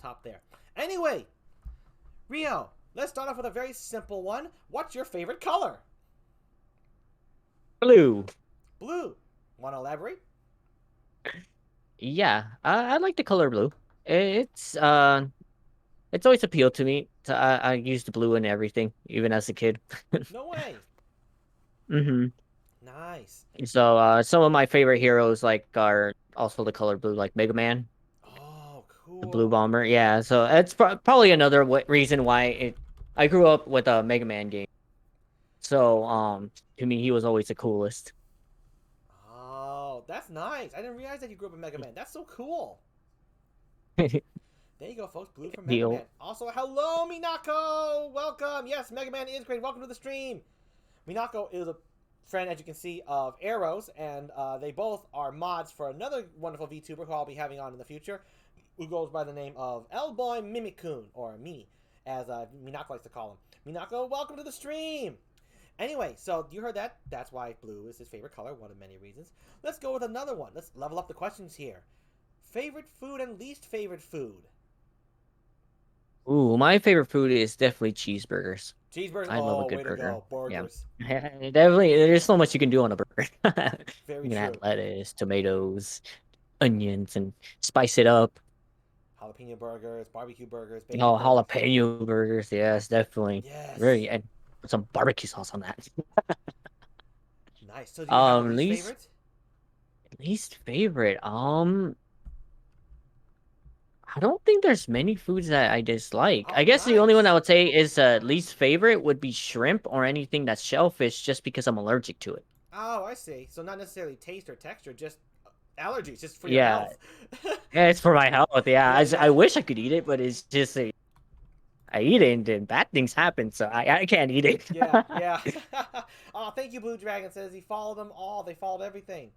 top there. Anyway, Rio, let's start off with a very simple one. What's your favorite color? Blue. Blue. Want to elaborate? Yeah, I like the color blue. It's it's always appealed to me. I used blue in everything, even as a kid. No way. hmm Nice. So some of my favorite heroes like are also the color blue, like Mega Man, Oh, the Blue cool. Bomber. Yeah, so it's probably another reason why I grew up with a Mega Man game. So to me, he was always the coolest. Oh, that's nice. I didn't realize that you grew up with Mega Man. That's so cool. There you go, folks. Blue from Mega Man. Deal. Also, hello, Minako. Welcome. Yes, Mega Man is great. Welcome to the stream. Minako is a friend, as you can see, of Arrows, and they both are mods for another wonderful VTuber who I'll be having on in the future, who goes by the name of Elboy Mimikun, or Mimi, as Minako likes to call him. Minako, welcome to the stream. Anyway, so you heard that. That's why blue is his favorite color, one of many reasons. Let's go with another one. Let's level up the questions here. Favorite food and least favorite food? Ooh, my favorite food is definitely cheeseburgers. Cheeseburgers? I love a Oh, good way to burger. go. Yeah. Burgers. Definitely, there's so much you can do on a burger. Very You can add true. lettuce, tomatoes, onions, and spice it up. Jalapeno burgers, barbecue burgers, bacon Oh, burgers. jalapeno burgers. Yes, definitely. Yes. Really, and put some barbecue sauce on that. Nice. So do you have a least Least favorite? least favorite. I don't think there's many foods that I dislike. Oh, I guess the only one nice. I would say is least favorite would be shrimp or anything that's shellfish, just because I'm allergic to it. Oh, I see. So not necessarily taste or texture, just allergies, just for your Yeah, health. yeah, it's for my health. Yeah, Yeah, I yeah. wish I could eat it, but it's just I eat it and then bad things happen, so I can't eat it. Yeah, yeah. Oh, thank you, Blue Dragon says he followed them all. They followed everything.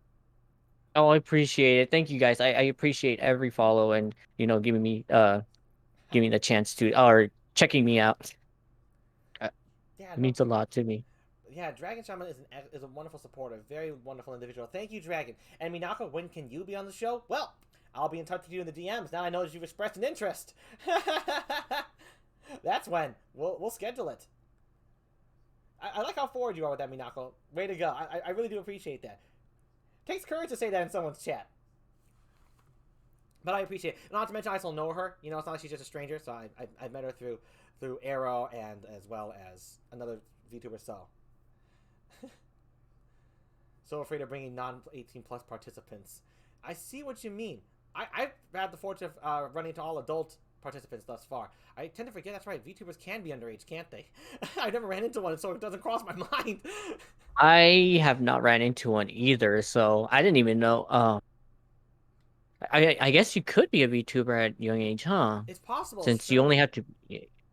Oh, I appreciate it. Thank you guys. I appreciate every follow and giving me the chance to or checking me out. Yeah, It no, means a lot to me. yeah. Dragon Shaman is a wonderful supporter, very wonderful individual. Thank you, Dragon. And Minako, when can you be on the show? Well, I'll be in touch with you in the DMs. Now I know that you've expressed an interest. That's when we'll schedule it. I like how forward you are with that, Minako. Way to go. I really do appreciate that. Takes courage to say that in someone's chat. But I appreciate it. Not to mention, I still know her. You know, it's not like she's just a stranger. So I met her through Arrow and as well as another VTuber. So afraid of bringing non 18 plus participants. I see what you mean. I've had the fortune of running into all adult participants thus far. I tend to forget that's right. VTubers can be underage, can't they? I never ran into one, so it doesn't cross my mind. I have not ran into one either, so I didn't even know. I guess you could be a VTuber at young age, huh? It's possible, Since you only sure. have to.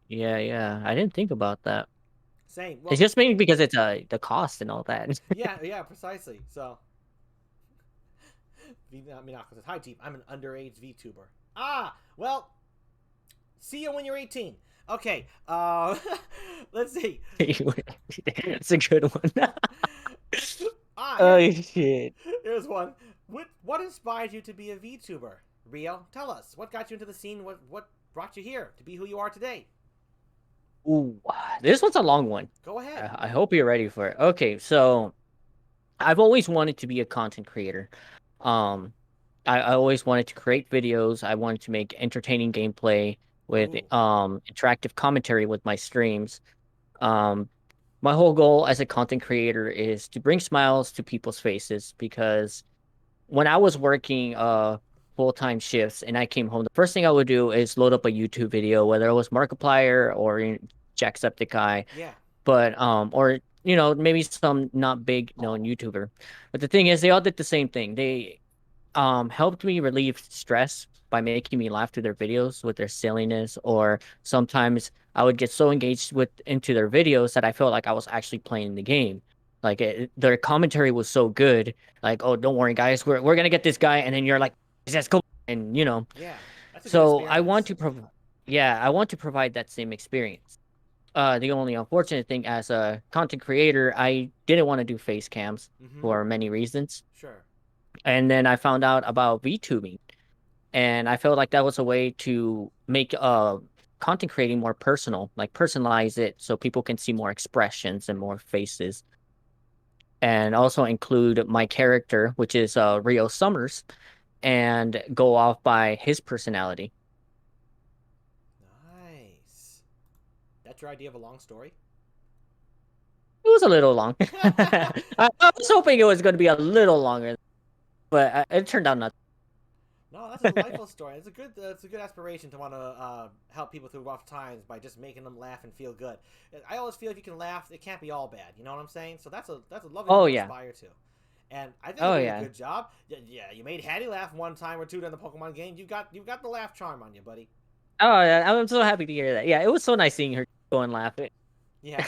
Yeah, yeah. I didn't think about that. Same. It's Well, just mainly because it's the cost and all that. yeah, yeah, precisely. So, Minako says, "Hi, Jeep. I'm an underage VTuber." Ah, well, see you when you're 18. Okay. Let's see. It's a good one. Ah, Oh shit. here's one. What inspired you to be a VTuber? Rio, tell us. What got you into the scene? What brought you here to be who you are today? Ooh, this one's a long one. Go ahead. I hope you're ready for it. Okay, so I've always wanted to be a content creator. Um, I always wanted to create videos. I wanted to make entertaining gameplay with Ooh. interactive commentary with my streams. Um, my whole goal as a content creator is to bring smiles to people's faces because when I was working full-time shifts and I came home, the first thing I would do is load up a YouTube video, whether it was Markiplier or Jacksepticeye, Yeah. but or maybe some not big known YouTuber. But the thing is, they all did the same thing. They helped me relieve stress by making me laugh through their videos with their silliness, or sometimes I would get so engaged with into their videos that I felt like I was actually playing the game. Like their commentary was so good, like, "Oh, don't worry, guys, we're gonna get this guy," and then you're like, "Let's go," and Yeah. That's a good So experience. I want to provide that same experience. The only unfortunate thing as a content creator, I didn't want to do face cams Mm-hmm. for many reasons. Sure. And then I found out about VTubing. and I felt like that was a way to make content creating more personal, like personalize it so people can see more expressions and more faces, and also include my character, which is Rio Summers, and go off by his personality. Nice. That's your idea of a long story? It was a little long. I was hoping it was going to be a little longer, but it turned out not. No, that's a delightful story. It's a good aspiration to want to help people through rough times by just making them laugh and feel good. I always feel if you can laugh, it can't be all bad. You know what I'm saying? So that's a lovely thing Oh to yeah, aspire to. And I think oh you did a yeah, good job. Yeah, you made Hattie laugh one time or two during the Pokemon game. You got the laugh charm on you, buddy. oh yeah. I'm so happy to hear that. Yeah, it was so nice seeing her go and laugh. Yeah.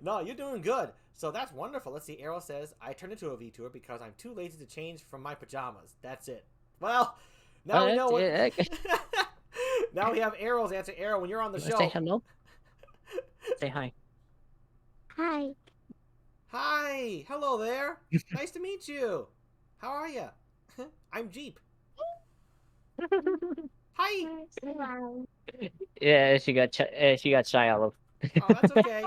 No, you're doing good. So that's wonderful. Let's see. Arrow says, I turned into a VTuber because I'm too lazy to change from my pajamas. That's it. Well, now we know what. Yeah, Now we have Arrow's answer. Arrow, when you're on the say show. hello. Say hi. Hi. Hi. Hello there. Nice to meet you. How are you? I'm Jeep. Hi. Wow. Yeah, she got shy all over. Oh, that's okay.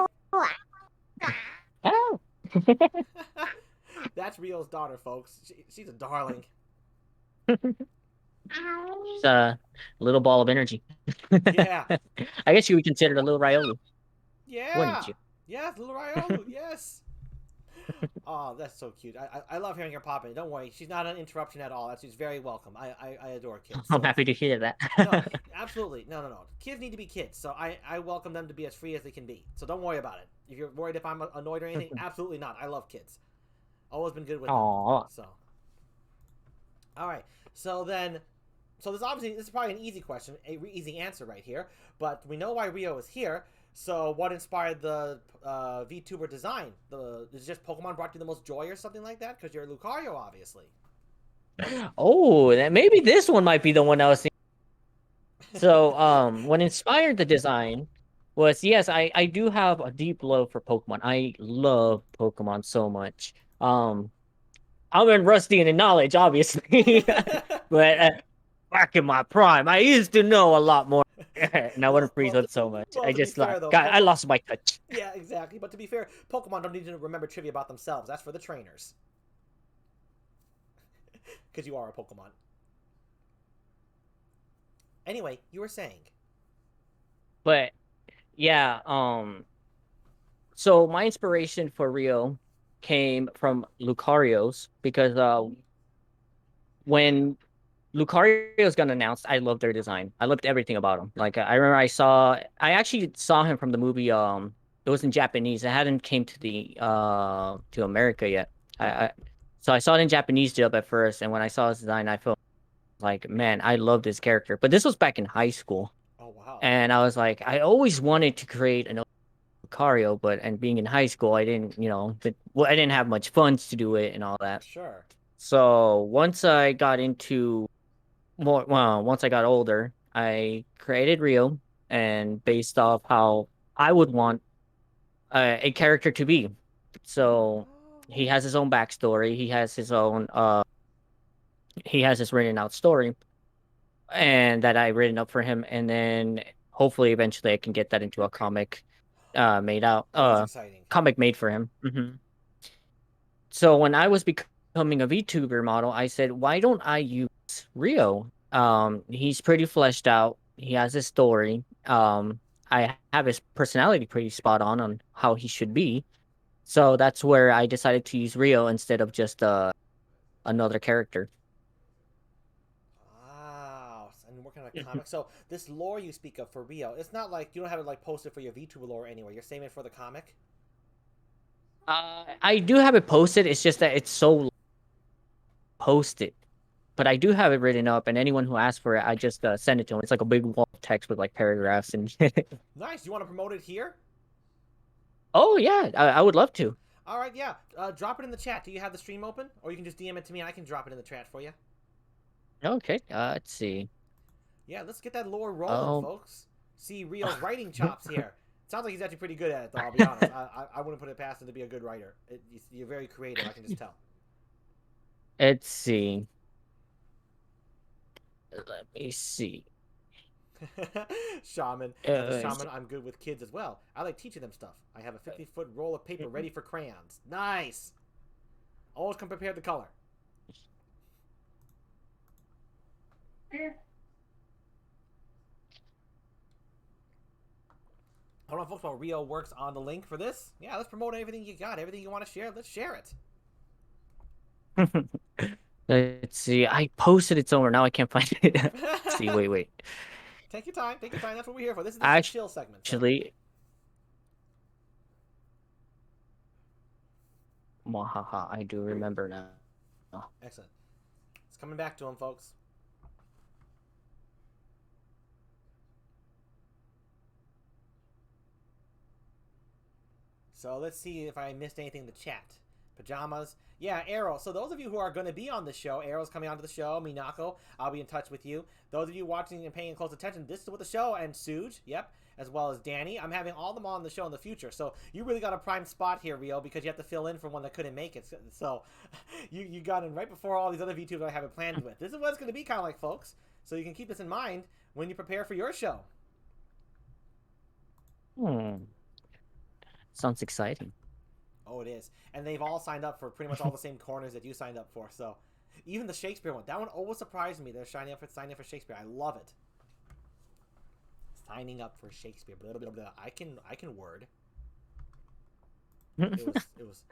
Oh. That's Rio's daughter, folks. She's a darling. She's a little ball of energy. Yeah. I guess you would consider it a little Riolu, wouldn't Yeah. you? Yes, little Riolu. Yes. Oh, that's so cute. I love hearing her pop in. Don't worry, she's not an interruption at all. She's very welcome. I adore kids. I'm So happy to hear that. no, absolutely, no. Kids need to be kids, so I welcome them to be as free as they can be. So don't worry about it. If you're worried if I'm annoyed or anything, absolutely not. I love kids. Always been good with them. Aw. So, all right. So then, this is probably an easy question, easy answer right here. But we know why Rio is here. So what inspired the VTuber design? Is it just Pokemon brought you the most joy or something like that? Because you're Lucario, obviously. Oh, that maybe this one might be the one I was thinking. So, what inspired the design was, yes, I do have a deep love for Pokemon. I love Pokemon so much. I'm in rusty in the knowledge, obviously, but back in my prime, I used to know a lot more, and I wouldn't freeze on so much. Well, I to be just fair like, though, God, I lost my touch. yeah, exactly. But to be fair, Pokemon don't need to remember trivia about themselves. That's for the trainers. Because you are a Pokemon. Anyway, you were saying. But yeah, so my inspiration for Rio came from Lucario's because when Lucario's got announced, I loved their design. I loved everything about him. Like I remember I actually saw him from the movie. It was in Japanese. It hadn't came to America yet. I so I saw it in Japanese dub at first, and when I saw his design, I felt like, man, I love this character. But this was back in high school, Oh wow. and I was like, I always wanted to create an Lucario, but and being in high school, I didn't, I didn't have much funds to do it and all that. Sure. So once I got into once I got older, I created Rio and based off how I would want a character to be. So he has his own backstory. He has his written out story, and that I written up for him, and then hopefully eventually I can get that into a comic, made out Oh, that's exciting. comic made for him. So when I was becoming a VTuber model, I said, why don't I use Rio? He's pretty fleshed out. He has his story. I have his personality pretty spot on how he should be. So that's where I decided to use Rio instead of just another character. Wow. And working on a comic. So this lore you speak of for Rio, it's not like you don't have it like posted for your VTuber lore anywhere. You're saving it for the comic. I do have it posted. It's just that it's so posted. But I do have it written up, and anyone who asks for it, I just send it to them. It's like a big wall of text with like paragraphs and. Nice. You want to promote it here? Oh yeah, I would love to. All right. Yeah. Drop it in the chat. Do you have the stream open, or you can just DM it to me and I can drop it in the chat for you? Okay, let's see. Yeah. Let's get that lore rolling, Oh. folks. See Rio's writing chops here. Sounds like he's actually pretty good at it, though. I'll be honest. I wouldn't put it past him to be a good writer. You're very creative. I can just tell. Let's see. Let me see. Shaman. As a shaman, I'm good with kids as well. I like teaching them stuff. I have a 50-foot roll of paper ready for crayons. Nice. Always come prepared to color. Hold on, folks, while Rio works on the link for this. Yeah, let's promote everything you got. Everything you want to share, let's share it. Let's see. I posted it somewhere. Now I can't find it. Let's see, wait. Take your time. Take your time. That's what we're here for. This is the chill segment. So. Actually, Mahaha, I do remember now. Excellent. It's coming back to him, folks. So let's see if I missed anything in the chat. Pajamas. Yeah, Arrow. So those of you who are going to be on the show, Arrow's coming onto the show. Minako, I'll be in touch with you. Those of you watching and paying close attention, this is what the show. And Suj, yep, as well as Danny. I'm having all of them on the show in the future. So you really got a prime spot here, Rio, because you have to fill in for one that couldn't make it. So you got in right before all these other VTubers I have it planned with. This is what it's going to be kind of like, folks. So you can keep this in mind when you prepare for your show. Sounds exciting. Oh, it is. And they've all signed up for pretty much all the same corners that you signed up for. So even the Shakespeare one, that one always surprised me. They're signing up for Shakespeare. I love it. Signing up for Shakespeare. Blah, blah, blah, blah. I can word. It was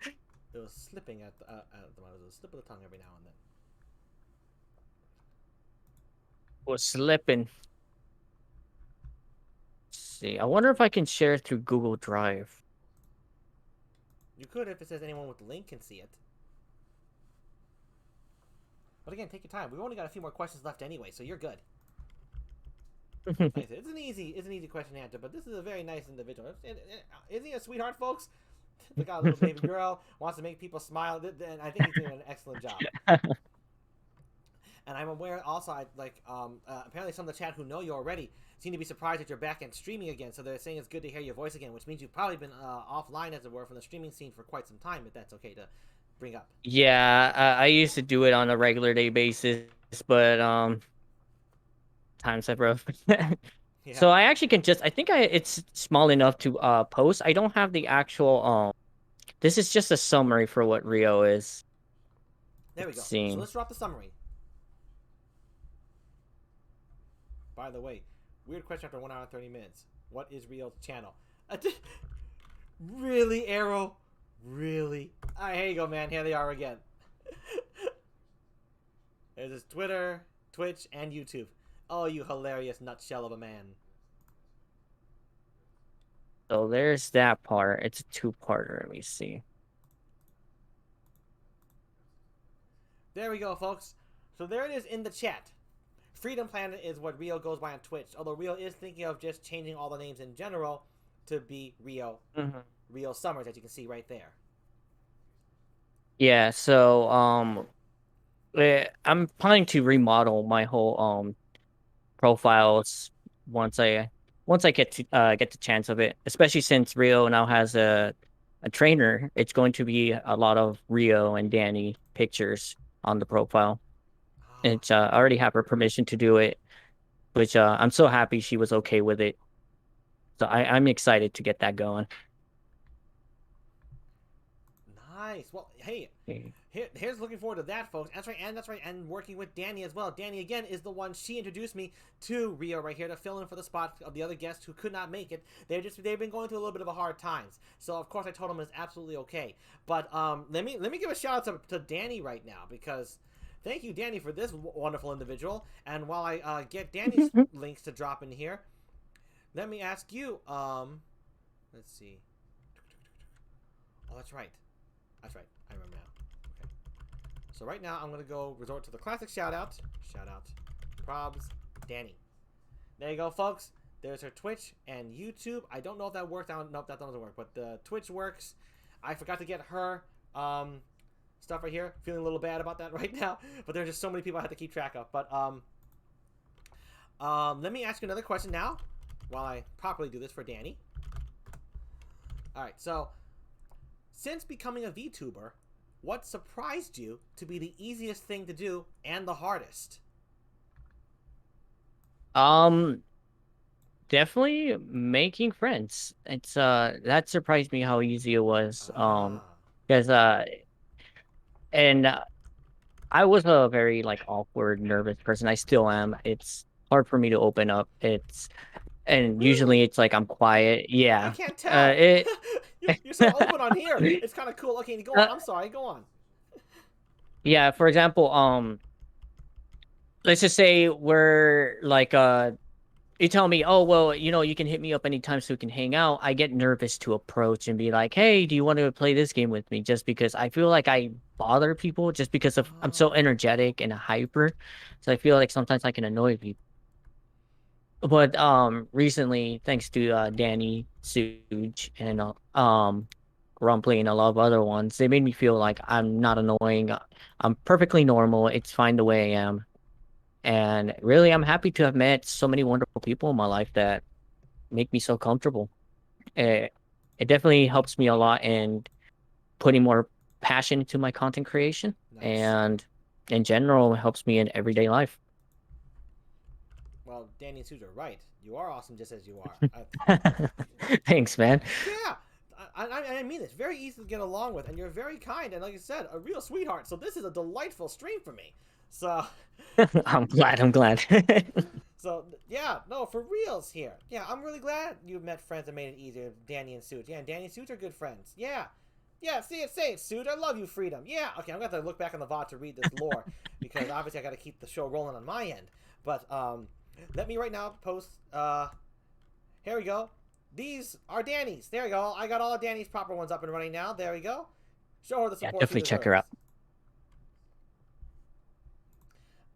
slipping at the moment. It was a slip of the tongue every now and then. Was slipping. Let's see. I wonder if I can share through Google Drive. You could if it says anyone with the link can see it. But again, take your time. We've only got a few more questions left anyway, so you're good. It's an easy question to answer, but this is a very nice individual. Isn't he a sweetheart, folks? Look at a little baby girl, wants to make people smile, and I think he's doing an excellent job. And I'm aware also, apparently some of the chat who know you already seem to be surprised that you're back and streaming again. So they're saying it's good to hear your voice again, which means you've probably been offline, as it were, from the streaming scene for quite some time, if that's okay to bring up. Yeah, I used to do it on a regular day basis, but times have rough. Yeah. So I actually can I think it's small enough to post. I don't have the actual this is just a summary for what Rio is. There we go. So let's drop the summary. By the way, weird question after 1 hour and 30 minutes. What is Rio's channel? Really, Arrow? Really? Here you go, man. Here they are again. There's his Twitter, Twitch, and YouTube. Oh, you hilarious nutshell of a man. So there's that part. It's a two-parter. Let me see. There we go, folks. So there it is in the chat. Freedom Planet is what Rio goes by on Twitch. Although Rio is thinking of just changing all the names in general to be Rio. Rio Summers, as you can see right there. Yeah, so I'm planning to remodel my whole profiles once I get the chance of it. Especially since Rio now has a trainer. It's going to be a lot of Rio and Danny pictures on the profile. And I already have her permission to do it, which I'm so happy she was okay with it. So I'm excited to get that going. Nice. Well, hey, here's looking forward to that, folks. That's right, and working with Danny as well. Danny, again, is the one, she introduced me to Rio right here to fill in for the spot of the other guests who could not make it. They've been going through a little bit of a hard times. So, of course, I told them it's absolutely okay. But let me give a shout out to Danny right now, because thank you, Danny, for this wonderful individual. And while I get Danny's links to drop in here, let me ask you, let's see. Oh, that's right. That's right. I remember now. Okay. So right now, I'm going to go resort to the classic shout-out. Shout-out. Probs. Danny. There you go, folks. There's her Twitch and YouTube. I don't know if that worked. I don't know if that doesn't work. But the Twitch works. I forgot to get her stuff right here. Feeling a little bad about that right now. But there's just so many people I have to keep track of. But let me ask you another question now, while I properly do this for Danny. Alright, so since becoming a VTuber, what surprised you to be the easiest thing to do and the hardest? Um, definitely making friends. It's that surprised me how easy it was. Ah. Because and I was a very like awkward, nervous person. I still am. It's hard for me to open up. And usually Really? it's like I'm quiet. I Yeah. can't tell. It You're so open on here. It's kind of cool. Okay, go on. uh, I'm sorry. Go on. yeah, for example, let's just say we're like you tell me, oh well, you can hit me up anytime so we can hang out. I get nervous to approach and be like, hey, do you want to play this game with me? Just because I feel like I bother people just because of I'm so Oh. energetic and hyper. So I feel like sometimes I can annoy people. But recently, thanks to Danny, Suge, and Rumply and a lot of other ones, they made me feel like I'm not annoying. I'm perfectly normal. It's fine the way I am. And really, I'm happy to have met so many wonderful people in my life that make me so comfortable. It, it definitely helps me a lot in putting more passion into my content creation, Nice. and in general, it helps me in everyday life. Well, Danny and Suze are right. You are awesome just as you are. Thanks, man. Yeah. I mean this. Very easy to get along with, and you're very kind, and like you said, a real sweetheart. So this is a delightful stream for me. So, I'm glad. I'm glad. so yeah, no, for reals here. Yeah, I'm really glad you met friends and made it easier. Danny and Suge. Yeah, and Danny and Suge are good friends. Yeah. Yeah, say it, Suge. I love you, Freedom. Yeah, okay, I'm going to have to look back on the VOD to read this lore, because obviously I got to keep the show rolling on my end. But, let me right now post, here we go. These are Danny's. There we go. I got all of Danny's proper ones up and running now. There we go. Show her the Yeah, support she definitely check her deserves.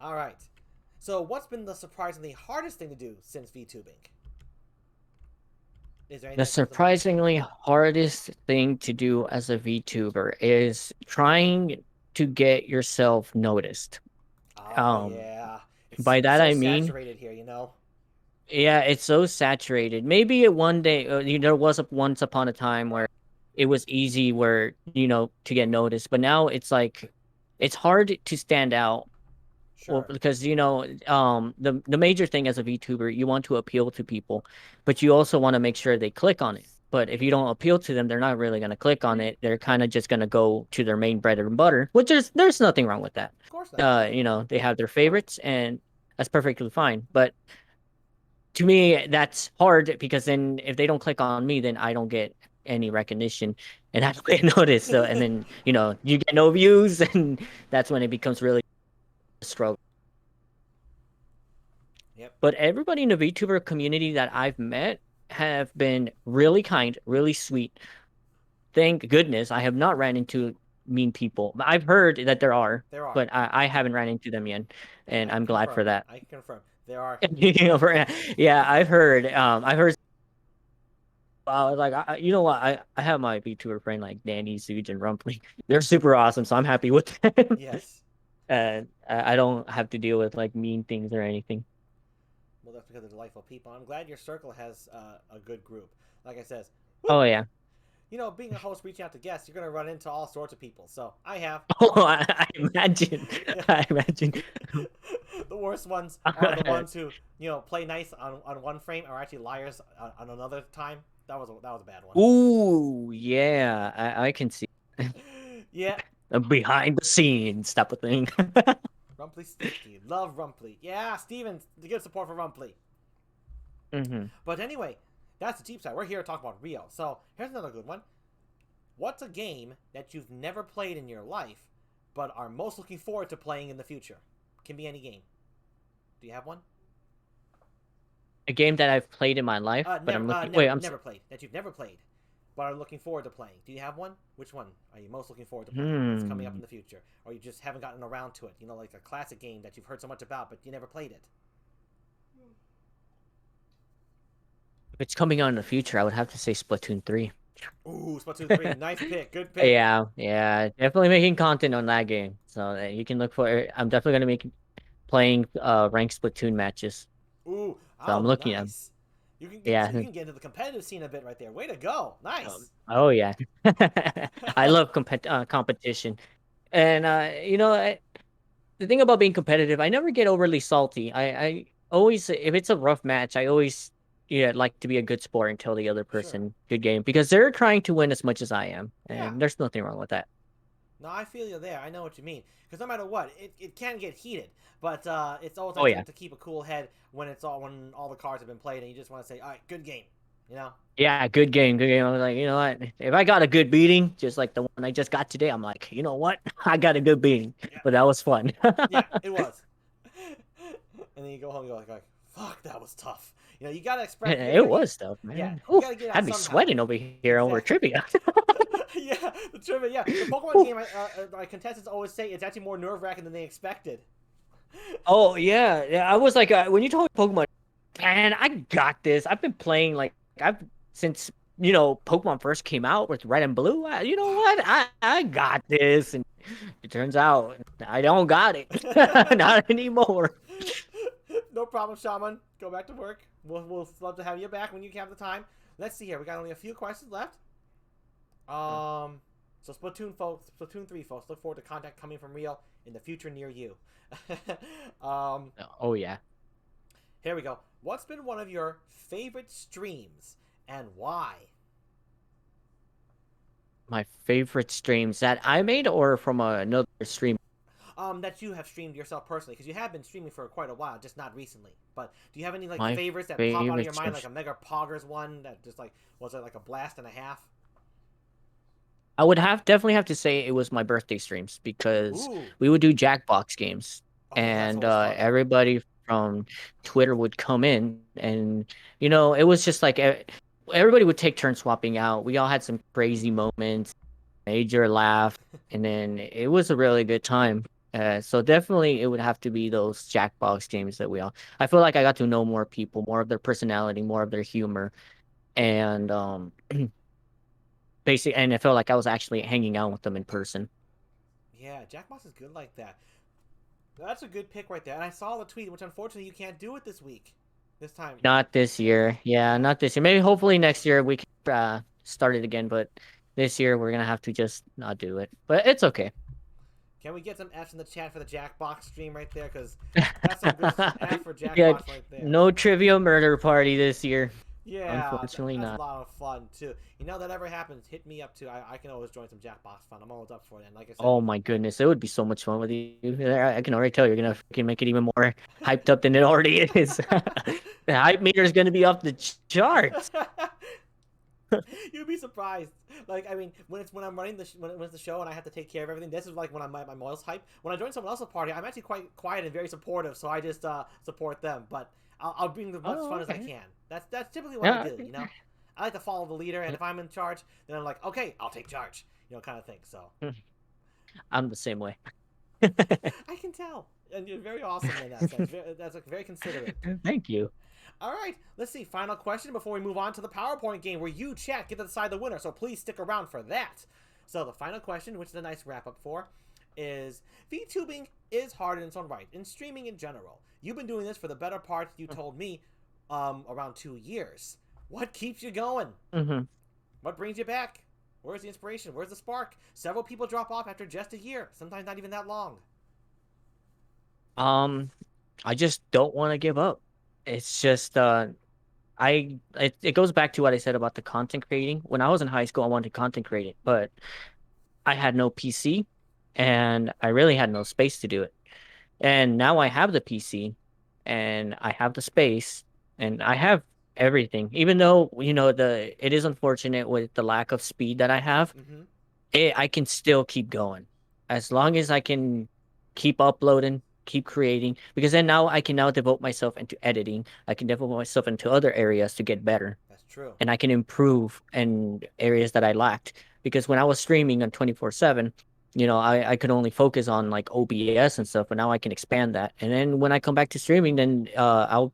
out. All right. So, what's been the surprisingly hardest thing to do since VTubing? Is there anything The that comes to mind? surprisingly hardest thing to do as a VTuber is trying to get yourself noticed. Oh, Um, yeah. by It's that so I mean, saturated here, you know? yeah, it's so saturated. Maybe at one day, there was once upon a time where it was easy where, to get noticed, but now it's like it's hard to stand out. Well, Sure. because the major thing as a VTuber, you want to appeal to people, but you also want to make sure they click on it. But if you don't appeal to them, they're not really going to click on it. They're kind of just going to go to their main bread and butter, which there's nothing wrong with that. Of course not. They have their favorites, and that's perfectly fine. But to me, that's hard because then if they don't click on me, then I don't get any recognition and I don't get noticed. So, and then you get no views, and that's when it becomes really a struggle. Yep. But everybody in the VTuber community that I've met have been really kind, really sweet. Thank goodness I have not ran into mean people. I've heard that there are, There are. but I haven't ran into them yet, and I can I'm glad for confirm. that. I can confirm. There are. Yeah, I've heard. I was like, you know what? I have my VTuber friend like Danny, Suge, and Rumpling. They're super awesome, so I'm happy with them. Yes. And I don't have to deal with like mean things or anything. Well, that's because they're delightful people. I'm glad your circle has a good group. Like I says, Oh woo, yeah. being a host, reaching out to guests, you're gonna run into all sorts of people. So I have. Oh, I imagine. Yeah. I imagine. The worst ones are the ones who play nice on one frame are actually liars on another time. That was a bad one. Ooh, yeah, I can see Yeah. a behind the scenes type of thing. Rumply Sticky. Love Rumply. Yeah, Steven, good support for Rumply. But anyway, that's the cheap side. We're here to talk about Rio. So here's another good one. What's a game that you've never played in your life, but are most looking forward to playing in the future? Can be any game. Do you have one? A game that I've played in my life, but I'm looking. Wait, Never played. That you've never played, but are looking forward to playing. Do you have one? Which one are you most looking forward to playing? That's coming up in the future, or you just haven't gotten around to it? Like a classic game that you've heard so much about, but you never played it. If it's coming out in the future, I would have to say Splatoon 3. Ooh, Splatoon 3. Nice pick. Good pick. Yeah, definitely making content on that game, so you can look for it. I'm definitely gonna make playing ranked Splatoon matches. Ooh, So I'm oh, looking at. nice. Yeah. You can get into the competitive scene a bit right there. Way to go. Nice. Oh yeah. I love competition, and the thing about being competitive, I never get overly salty. I always if it's a rough match, I always like to be a good sport and tell the other Sure. person good game because they're trying to win as much as I am, Yeah. and there's nothing wrong with that. No, I feel you there. I know what you mean. Because no matter what, it can get heated, but it's always Oh nice yeah, to keep a cool head when all the cards have been played, and you just want to say, all right, good game. You know? yeah, good game, good game. I was like, you know what? If I got a good beating, just like the one I just got today, I'm like, you know what? I got a good beating, Yeah. but that was fun. Yeah, it was. And then you go home and go like, fuck, that was tough. You know, you gotta express. You It gotta, was tough, yeah, man. you Oof, gotta get it out had me somehow. sweating over here over Exactly. trivia. Yeah, the trivia. Yeah, the Pokemon Oof. game. My contestants always say it's actually more nerve wracking than they expected. Oh yeah, yeah. I was like, when you told me Pokemon, man, I got this. I've been playing like I've since Pokemon first came out with Red and Blue. You know Wow. what? I got this, and it turns out I don't got it. Not anymore. No problem, Shaman. Go back to work. We'll love to have you back when you have the time. Let's see here. We got only a few questions left. So Splatoon folks, Splatoon 3 folks, look forward to content coming from Rio in the future near you. um, Oh yeah. Here we go. What's been one of your favorite streams and why? My favorite streams that I made or from another stream. That you have streamed yourself personally, because you have been streaming for quite a while, just not recently. But do you have any like My favorites that pop out of favorite your mind, like streams. a Mega Poggers one that just like was it like a blast and a half? I would definitely have to say it was my birthday streams because Ooh, we would do Jackbox games oh yeah, that's and always fun. everybody from Twitter would come in and it was just like everybody would take turns swapping out. We all had some crazy moments, major laugh, and then it was a really good time. So definitely it would have to be those Jackbox games that we all. I feel like I got to know more people, more of their personality, more of their humor, and basically, and I felt like I was actually hanging out with them in person. Yeah, Jack Moss is good like that. That's a good pick right there. And I saw the tweet, which unfortunately you can't do it this week, this time. Not this year. Yeah, Yeah. not this year. Maybe hopefully next year we can start it again, but this year we're gonna have to just not do it. But it's okay. Can we get some F's in the chat for the Jackbox stream right there? Because that's some good F for Yeah, Jackbox right there. no trivia murder party this year. Yeah, Unfortunately that's a not. lot of fun too. You know that ever happens, hit me up too. I can always join some Jackbox fun. I'm always up for it. And like I said, Oh my goodness, it would be so much fun with you. I can already tell you're gonna freaking make it even more hyped up than it already is. The hype meter is gonna be off the charts. you'd be surprised. Like I mean, when I'm running when it's the show and I have to take care of everything, this is like when I'm my most hype. When I join someone else's party, I'm actually quite quiet and very supportive. So I just support them. But I'll bring as much Oh, fun as I okay. can. That's typically what I Yeah, do. You know, I like to follow the leader, and if I'm in charge, then I'm like, okay, I'll take charge. You know, kind of thing. So I'm the same way. I can tell, and you're very awesome in that sense. That's like very considerate. Thank you. All right, let's see. Final question before we move on to the PowerPoint game where you, chat, get to decide the winner. So please stick around for that. So the final question, which is a nice wrap up for, is VTubing is hard in its own right, and streaming in general. You've been doing this for the better part, you told me, around 2 years. What keeps you going? Hmm. What brings you back? Where's the inspiration? Where's the spark? Several people drop off after just a year, sometimes not even that long. Um, I just don't want to give up. It's just it goes back to what I said about the content creating. When I was in high school, I wanted to content create it, but I had no PC and I really had no space to do it. And now I have the PC and I have the space and I have everything. Even though, it is unfortunate with the lack of speed that I have, Mm-hmm. I can still keep going as long as I can keep uploading, keep creating, because then now I can now devote myself into editing. I can devote myself into other areas to get better, That's true. and I can improve in areas that I lacked. Because when I was streaming on 24/7, I could only focus on like OBS and stuff, but now I can expand that. And then when I come back to streaming, then I'll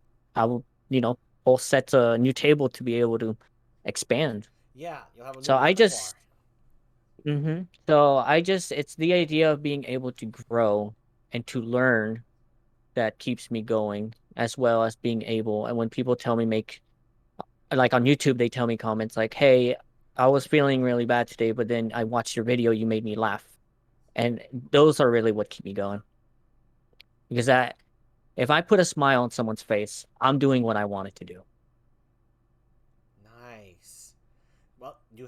all set a new table to be able to expand. Yeah, you'll have a new So I repertoire. just So it's the idea of being able to grow and to learn that keeps me going, as well as being able. And when people tell me like on YouTube, they tell me comments like, "Hey, I was feeling really bad today, but then I watched your video, you made me laugh." And those are really what keep me going because If I put a smile on someone's face, I'm doing what I wanted to do. Nice. Well, you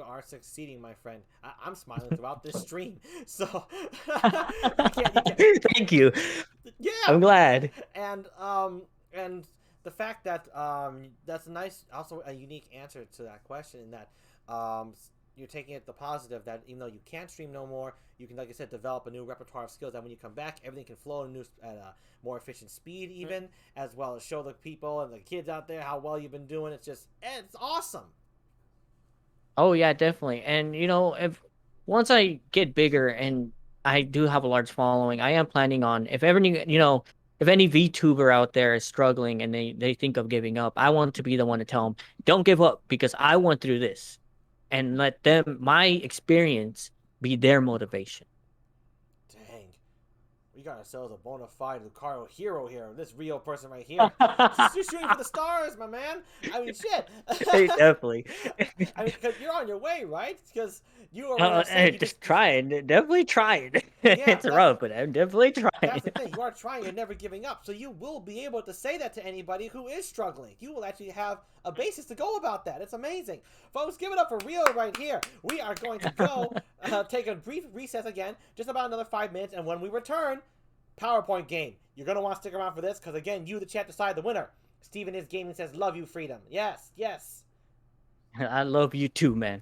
are succeeding, my friend. I'm smiling throughout this stream, so you can't. Thank you. Yeah. I'm glad. And the fact that that's a nice, also a unique answer to that question. In that you're taking it the positive that even though you can't stream no more, you can, like I said, develop a new repertoire of skills that when you come back, everything can flow at a more efficient speed, even as well as show the people and the kids out there how well you've been doing. It's awesome. Oh yeah, definitely. And if once I get bigger and I do have a large following, I am planning on if ever if any VTuber out there is struggling and they think of giving up, I want to be the one to tell them, don't give up because I went through this, and let them my experience be their motivation. Dang. We got ourselves a bona fide Lucario hero here. This Rio person right here. You're shooting for the stars, my man. I mean, shit. Definitely. I mean, because you're on your way, right? Because you are saying you just trying, definitely trying. Yeah, it's rough, but I'm definitely trying. That's the thing. You are trying. You're never giving up. So you will be able to say that to anybody who is struggling. You will actually have a basis to go about that. It's amazing. Folks, give it up for Rio right here. We are going to go take a brief recess again, just about another 5 minutes. And when we return, PowerPoint game. You're going to want to stick around for this because, again, you, the chat, decide the winner. Steven is gaming says, love you, Freedom. Yes, yes. I love you too, man.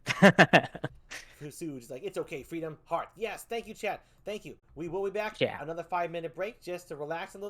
Fusu's like, it's okay, Freedom, heart. Yes, thank you, chat. Thank you. We will be back. Yeah. Another 5-minute break just to relax a little